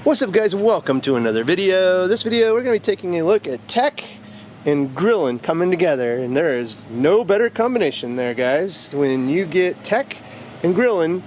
What's up, guys? Welcome to another video. This video we're going to be taking a look at tech and grilling coming together, and there is no better combination there, guys. When you get tech and grilling,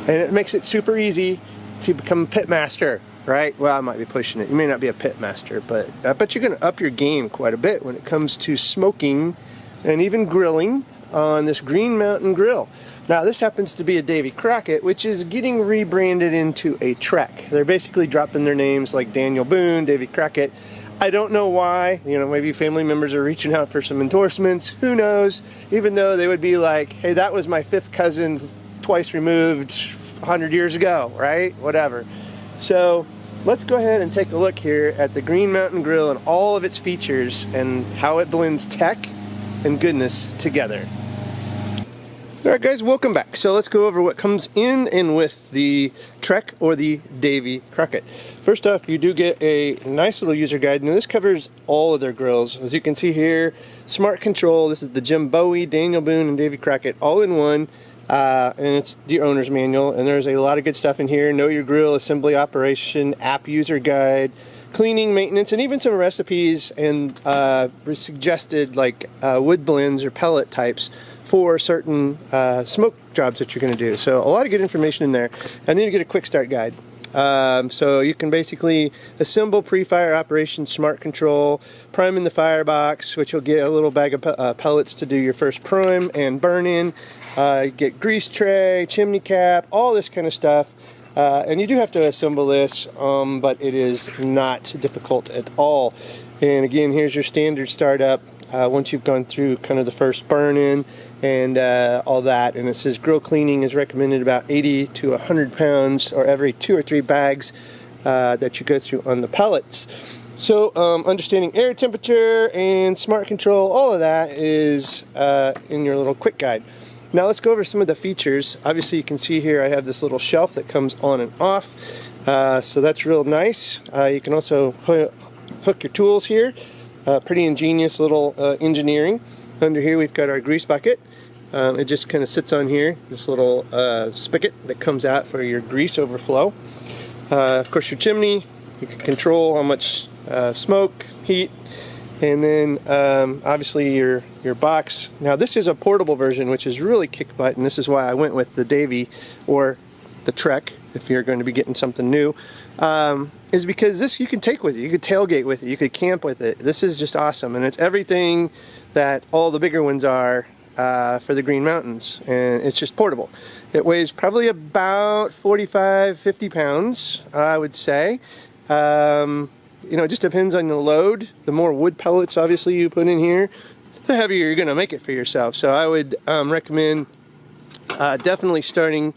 and it makes it super easy to become a pit master, right? Well, I might be pushing it. You may not be a pit master, but I bet you're going to up your game quite a bit when it comes to smoking and even grilling on this Green Mountain grill. Now, this happens to be a Davey Crockett, which is getting rebranded into a Trek. They're basically dropping their names like Daniel Boone, Davey Crockett. I don't know why. You know, maybe family members are reaching out for some endorsements. Who knows? Even though they would be like, hey, that was my fifth cousin twice removed 100 years ago, right? Whatever. So let's go ahead and take a look here at the Green Mountain grill and all of its features and how it blends tech and goodness together. Alright, guys, welcome back. So let's go over what comes in and with the Trek or the Davey Crockett. First off, you do get a nice little user guide. Now, this covers all of their grills. As you can see here, smart control. This is the Jim Bowie, Daniel Boone, and Davey Crockett all in one. And it's the owner's manual. And there's a lot of good stuff in here. Know your grill, assembly operation, app user guide, cleaning, maintenance, and even some recipes and suggested like wood blends or pellet types for certain smoke jobs that you're going to do. So a lot of good information in there. And then you get a quick start guide. So you can basically assemble pre-fire operation, smart control, priming the firebox, which you'll get a little bag of pellets to do your first prime and burn in. You get grease tray, chimney cap, all this kind of stuff. And you do have to assemble this, but it is not difficult at all. And again, here's your standard startup once you've gone through kind of the first burn-in and all that. And it says grill cleaning is recommended about 80 to 100 pounds or every 2 or 3 bags that you go through on the pellets. So understanding air temperature and smart control, all of that is in your little quick guide. Now let's go over some of the features. Obviously you can see here I have this little shelf that comes on and off, so that's real nice. You can also hook your tools here. Pretty ingenious little engineering. Under here we've got our grease bucket. It just kind of sits on here, this little spigot that comes out for your grease overflow. Of course your chimney, you can control how much smoke, heat, and then obviously your box. Now this is a portable version, which is really kick butt, and this is why I went with the Davey or the Trek if you're going to be getting something new, is because this you can take with you. You could tailgate with it, you could camp with it. This is just awesome, and it's everything that all the bigger ones are for the Green Mountains, and it's just portable. It weighs probably about 45-50 pounds, I would say. You know, it just depends on the load. The more wood pellets obviously you put in here, the heavier you're going to make it for yourself. So I would recommend definitely starting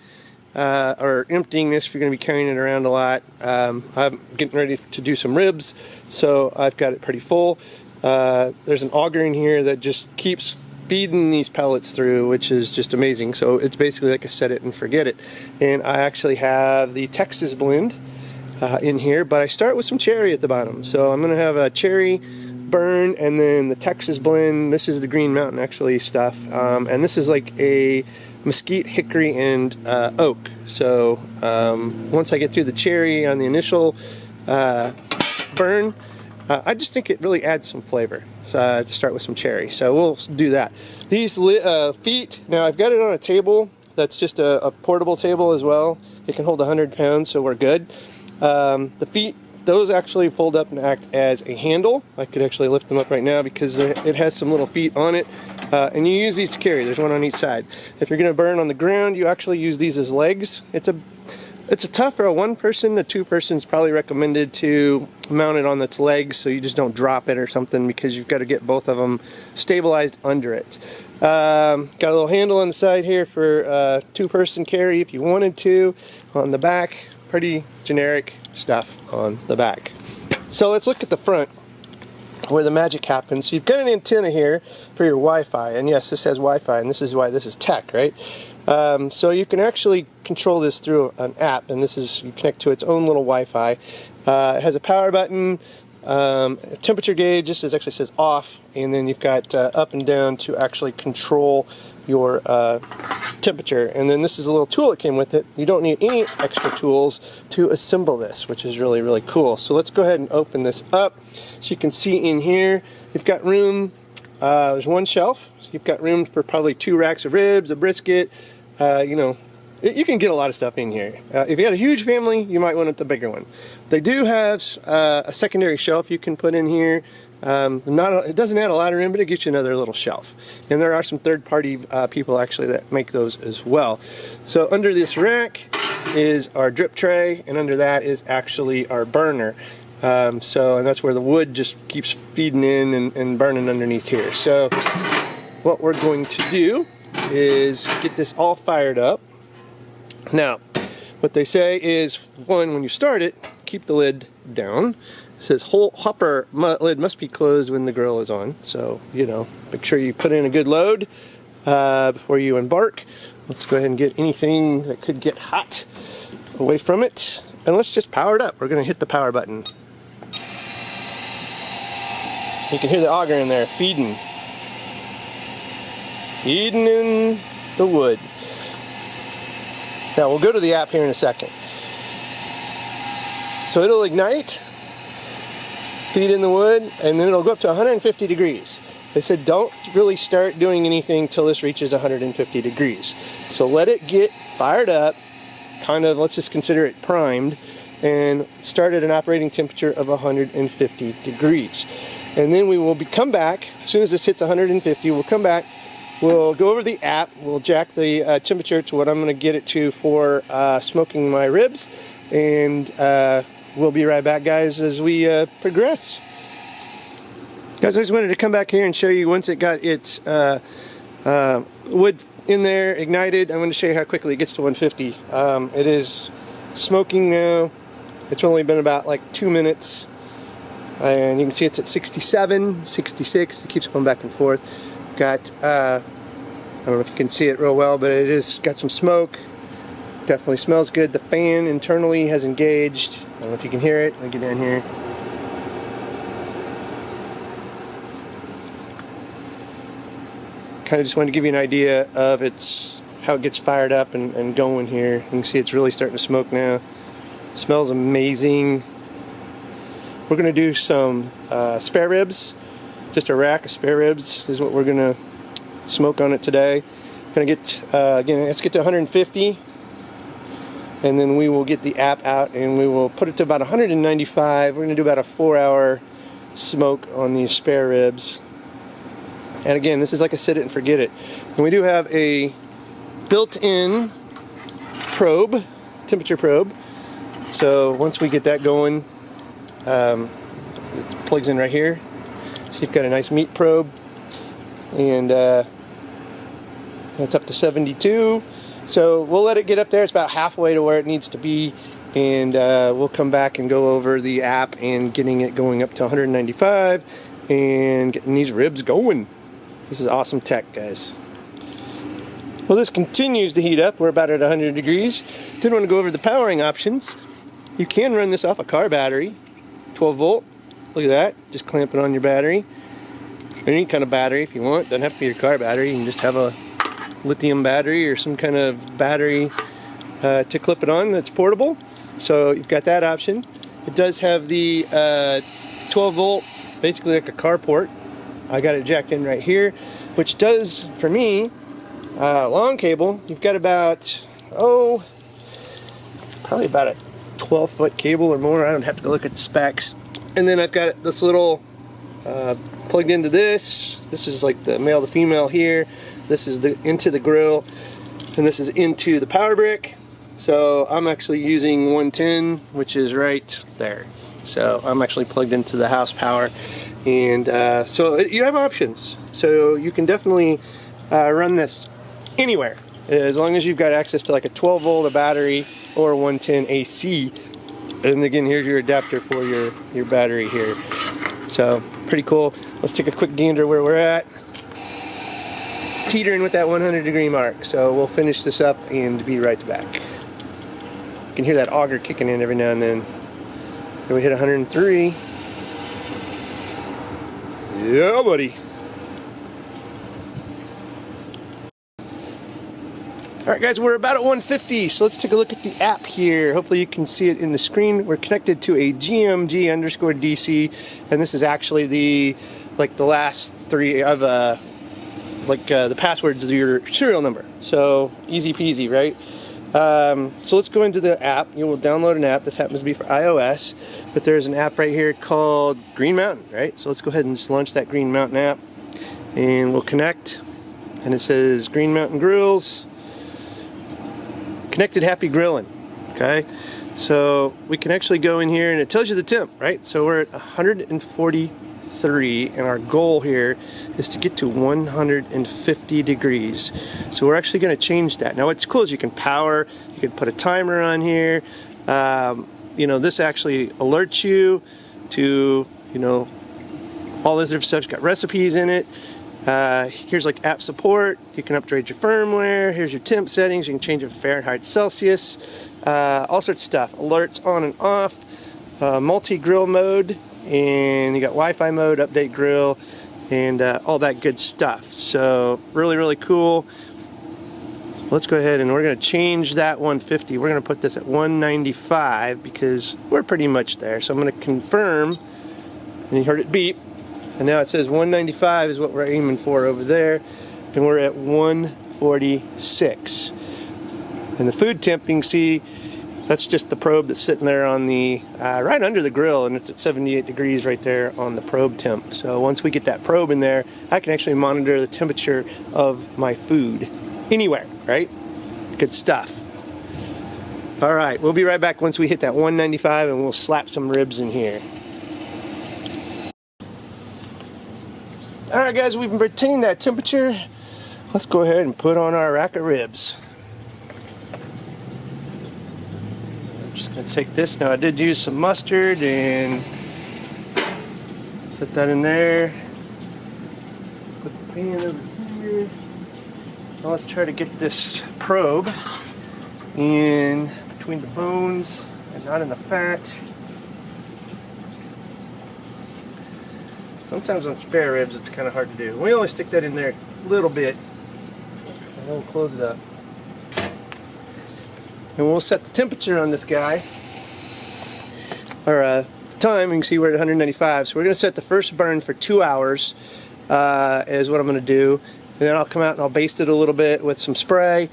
or emptying this if you're going to be carrying it around a lot. I'm getting ready to do some ribs, so I've got it pretty full. There's an auger in here that just keeps feeding these pellets through, which is just amazing. So it's basically like a set it and forget it. And I actually have the Texas blend in here, but I start with some cherry at the bottom. So I'm going to have a cherry burn and then the Texas blend. This is the Green Mountain actually stuff, and this is like a mesquite, hickory, and oak. So once I get through the cherry on the initial burn, I just think it really adds some flavor to start with some cherry. So we'll do that. These feet, now I've got it on a table that's just a portable table as well. It can hold 100 pounds, so we're good. The feet, those actually fold up and act as a handle. I could actually lift them up right now because it has some little feet on it. And you use these to carry. There's one on each side. If you're going to burn on the ground, you actually use these as legs. It's a tough for a 1-person. A 2-person is probably recommended to mount it on its legs so you just don't drop it or something, because you've got to get both of them stabilized under it. Got a little handle on the side here for 2-person carry if you wanted to. On the back, pretty generic stuff on the back. So let's look at the front where the magic happens. So you've got an antenna here for your Wi-Fi, and yes, this has Wi-Fi, and this is why this is tech, right? So you can actually control this through an app, and this is, you connect to its own little Wi-Fi. It has a power button, a temperature gauge. This actually says off, and then you've got up and down to actually control your temperature. And then this is a little tool that came with it. You don't need any extra tools to assemble this, which is really, really cool. So let's go ahead and open this up. So you can see in here, you've got room, there's one shelf. So you've got room for probably 2 racks of ribs, a brisket, you know, you can get a lot of stuff in here. If you got a huge family, you might want the bigger one. They do have a secondary shelf you can put in here. It doesn't add a lot of room, but it gets you another little shelf. And there are some third-party people actually that make those as well. So under this rack is our drip tray, and under that is actually our burner. And that's where the wood just keeps feeding in and burning underneath here. So what we're going to do is get this all fired up. Now, what they say is, one, when you start it, keep the lid down. It says whole hopper lid must be closed when the grill is on. So, you know, make sure you put in a good load before you embark. Let's go ahead and get anything that could get hot away from it. And let's just power it up. We're going to hit the power button. You can hear the auger in there feeding in the wood. Now we'll go to the app here in a second. So it'll ignite, feed in the wood, and then it'll go up to 150 degrees. They said don't really start doing anything till this reaches 150 degrees. So let it get fired up, kind of, let's just consider it primed, and start at an operating temperature of 150 degrees. And then we will come back, as soon as this hits 150, we'll come back. We'll go over the app, we'll jack the temperature to what I'm going to get it to for smoking my ribs, and we'll be right back, guys, as we progress. Guys, I just wanted to come back here and show you once it got its wood in there, ignited. I'm going to show you how quickly it gets to 150. It is smoking now. It's only been about like 2 minutes, and you can see it's at 67, 66. It keeps going back and forth. Got, I don't know if you can see it real well, but it is got some smoke. Definitely smells good. The fan internally has engaged. I don't know if you can hear it. Let me get down here. Kind of just wanted to give you an idea of how it gets fired up and going here. You can see it's really starting to smoke now. Smells amazing. We're going to do some spare ribs. Just a rack of spare ribs is what we're going to smoke on it today. Going to get, again, let's get to 150. And then we will get the app out and we will put it to about 195. We're going to do about a 4-hour smoke on these spare ribs. And again, this is like a set it and forget it. And we do have a built-in probe, temperature probe. So once we get that going, it plugs in right here. So you've got a nice meat probe, and that's up to 72. So we'll let it get up there. It's about halfway to where it needs to be, and we'll come back and go over the app and getting it going up to 195 and getting these ribs going. This is awesome tech, guys. Well, this continues to heat up. We're about at 100 degrees. Did want to go over the powering options. You can run this off a car battery, 12 volt. Look at that, just clamp it on your battery. Any kind of battery if you want. Doesn't have to be your car battery. You can just have a lithium battery or some kind of battery to clip it on that's portable. So you've got that option. It does have the 12 volt, basically like a carport. I got it jacked in right here, which does, for me, long cable. You've got about, probably about a 12-foot cable or more. I don't have to go look at the specs. And then I've got this little plugged into this. This is like the male to female here. This is into the grill, and this is into the power brick. So I'm actually using 110, which is right there. So I'm actually plugged into the house power, and so you have options. So you can definitely run this anywhere, as long as you've got access to like a 12 volt battery or a 110 AC. And again, here's your adapter for your battery here. So pretty cool. Let's take a quick gander where we're at. Teetering with that 100 degree mark. So we'll finish this up and be right back. You can hear that auger kicking in every now and then. And we hit 103. Yeah, buddy. Alright guys, we're about at 150, so let's take a look at the app here. Hopefully you can see it in the screen. We're connected to a GMG_DC, and this is actually the last three of the passwords of your serial number. So easy peasy, right? So let's go into the app. You will download an app. This happens to be for iOS, but there's an app right here called Green Mountain, right? So let's go ahead and just launch that Green Mountain app, and we'll connect. And it says Green Mountain Grills. Connected Happy Grilling. Okay, so we can actually go in here and it tells you the temp, right? So we're at 143 and our goal here is to get to 150 degrees. So we're actually going to change that. Now what's cool is you can power, you can put a timer on here. You know, this actually alerts you to, you know, all this different stuff. It's got recipes in it. Here's like app support. You can upgrade your firmware. Here's your temp settings. You can change it to Fahrenheit, Celsius, all sorts of stuff. Alerts on and off, multi-grill mode, and you got Wi-Fi mode, update grill, and all that good stuff. So really, really cool. So let's go ahead and we're going to change that 150. We're going to put this at 195 because we're pretty much there. So I'm going to confirm, and you heard it beep. And now it says 195 is what we're aiming for over there, and we're at 146. And the food temp, you can see that's just the probe that's sitting there on the right under the grill, and it's at 78 degrees right there on the probe temp. So once we get that probe in there, I can actually monitor the temperature of my food anywhere, right? Good stuff. All right, we'll be right back once we hit that 195, and we'll slap some ribs in here. Alright guys, we've retained that temperature. Let's go ahead and put on our rack of ribs. I'm just going to take this. Now I did use some mustard and set that in there. Put the pan over here. Now let's try to get this probe in between the bones and not in the fat. Sometimes on spare ribs it's kind of hard to do. We only stick that in there a little bit, and then we'll close it up. And we'll set the temperature on this guy, or time. You can see we're at 195. So we're going to set the first burn for 2 hours, is what I'm going to do. And then I'll come out and I'll baste it a little bit with some spray.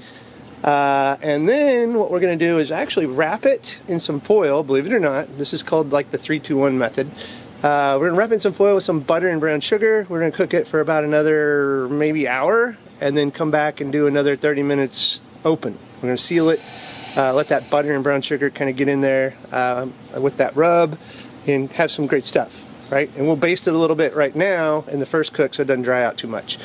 And then what we're going to do is actually wrap it in some foil. Believe it or not, this is called like the 3-2-1 method. We're going to wrap it in some foil with some butter and brown sugar. We're going to cook it for about another maybe hour, and then come back and do another 30 minutes open. We're going to seal it, let that butter and brown sugar kind of get in there with that rub, and have some great stuff, right? And we'll baste it a little bit right now in the first cook so it doesn't dry out too much.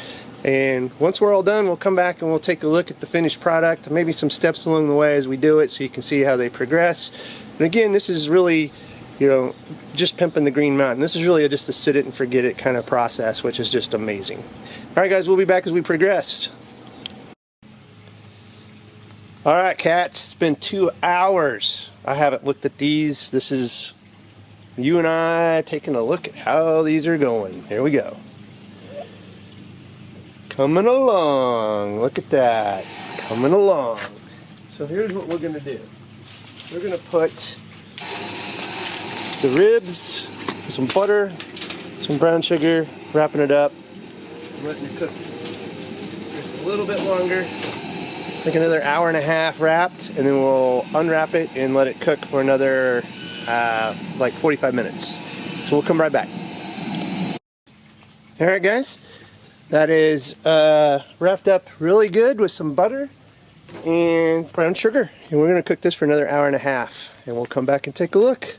And once we're all done, we'll come back and we'll take a look at the finished product, maybe some steps along the way as we do it so you can see how they progress. And again, this is really, you know, just pimping the Green Mountain. This is really just a sit it and forget it kind of process, which is just amazing. Alright guys, we'll be back as we progress. Alright cats, it's been 2 hours. I haven't looked at these. This is you and I taking a look at how these are going. Here we go. Coming along. Look at that. Coming along. So here's what we're going to do. We're going to put the ribs, some butter, some brown sugar, wrapping it up, letting it cook just a little bit longer, like another hour and a half wrapped, and then we'll unwrap it and let it cook for another like 45 minutes. So we'll come right back. Alright guys, that is wrapped up really good with some butter and brown sugar, and we're going to cook this for another hour and a half, and we'll come back and take a look.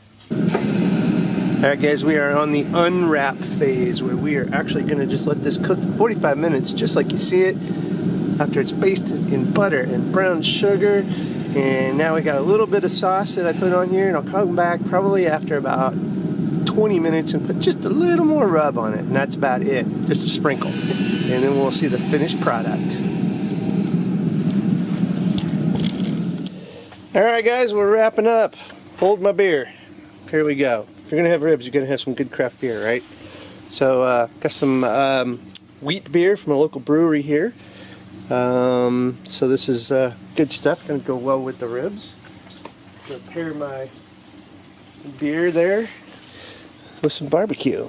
Alright guys, we are on the unwrap phase where we are actually going to just let this cook for 45 minutes just like you see it after it's basted in butter and brown sugar. And now we got a little bit of sauce that I put on here, and I'll come back probably after about 20 minutes and put just a little more rub on it, and that's about it, just a sprinkle. And then we'll see the finished product. Alright guys, we're wrapping up. Hold my beer. Here we go. If you're going to have ribs, you're going to have some good craft beer, right? So, got some wheat beer from a local brewery here. So this is good stuff, going to go well with the ribs. Going to pair my beer there with some barbecue.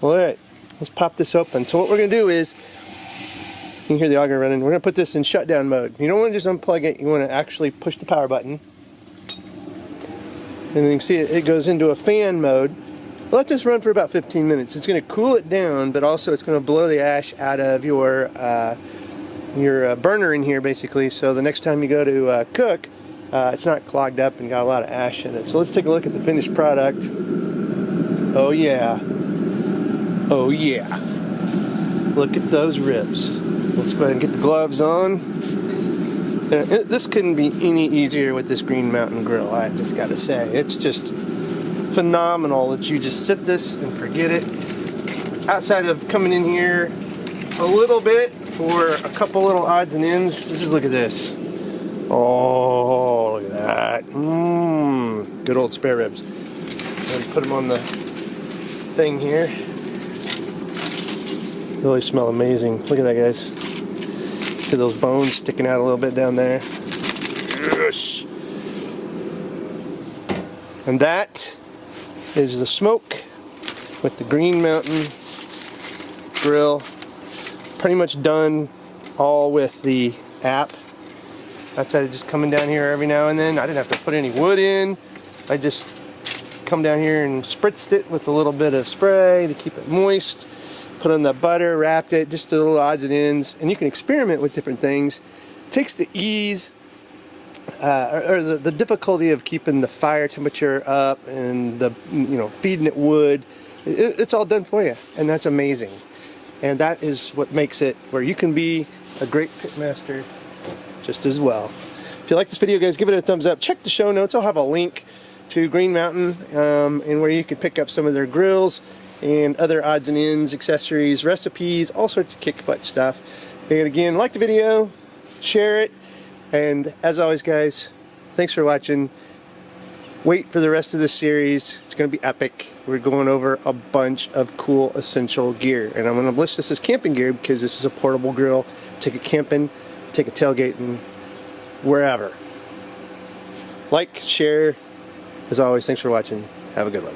Alright, let's pop this open. So what we're going to do is, you can hear the auger running, we're going to put this in shutdown mode. You don't want to just unplug it, you want to actually push the power button. And you can see it goes into a fan mode. Let this run for about 15 minutes. It's going to cool it down, but also it's going to blow the ash out of your burner in here, basically. So the next time you go to cook, it's not clogged up and got a lot of ash in it. So let's take a look at the finished product. Oh yeah. Oh yeah. Look at those ribs. Let's go ahead and get the gloves on. This couldn't be any easier with this Green Mountain grill, I just gotta say. It's just phenomenal that you just sit this and forget it. Outside of coming in here a little bit for a couple little odds and ends, just look at this. Oh, look at that. Good old spare ribs. And put them on the thing here. Really smell amazing. Look at that, guys. See those bones sticking out a little bit down there? Yes! And that is the smoke with the Green Mountain grill. Pretty much done all with the app. Outside of just coming down here every now and then. I didn't have to put any wood in. I just come down here and spritzed it with a little bit of spray to keep it moist. Put on the butter, wrapped it, just a little odds and ends, and you can experiment with different things. It takes the ease or the difficulty of keeping the fire temperature up and the feeding it wood. It's all done for you, and that's amazing. And that is what makes it where you can be a great pitmaster just as well. If you like this video, guys, give it a thumbs up. Check the show notes. I'll have a link to Green Mountain and where you can pick up some of their grills and other odds and ends, accessories, recipes, all sorts of kick butt stuff. And again, like the video, share it, and as always, guys, thanks for watching. Wait for the rest of this series. It's going to be epic. We're going over a bunch of cool essential gear, and I'm going to list this as camping gear because this is a portable grill. Take it camping, take it tailgating, wherever. Like, share. As always, thanks for watching. Have a good one.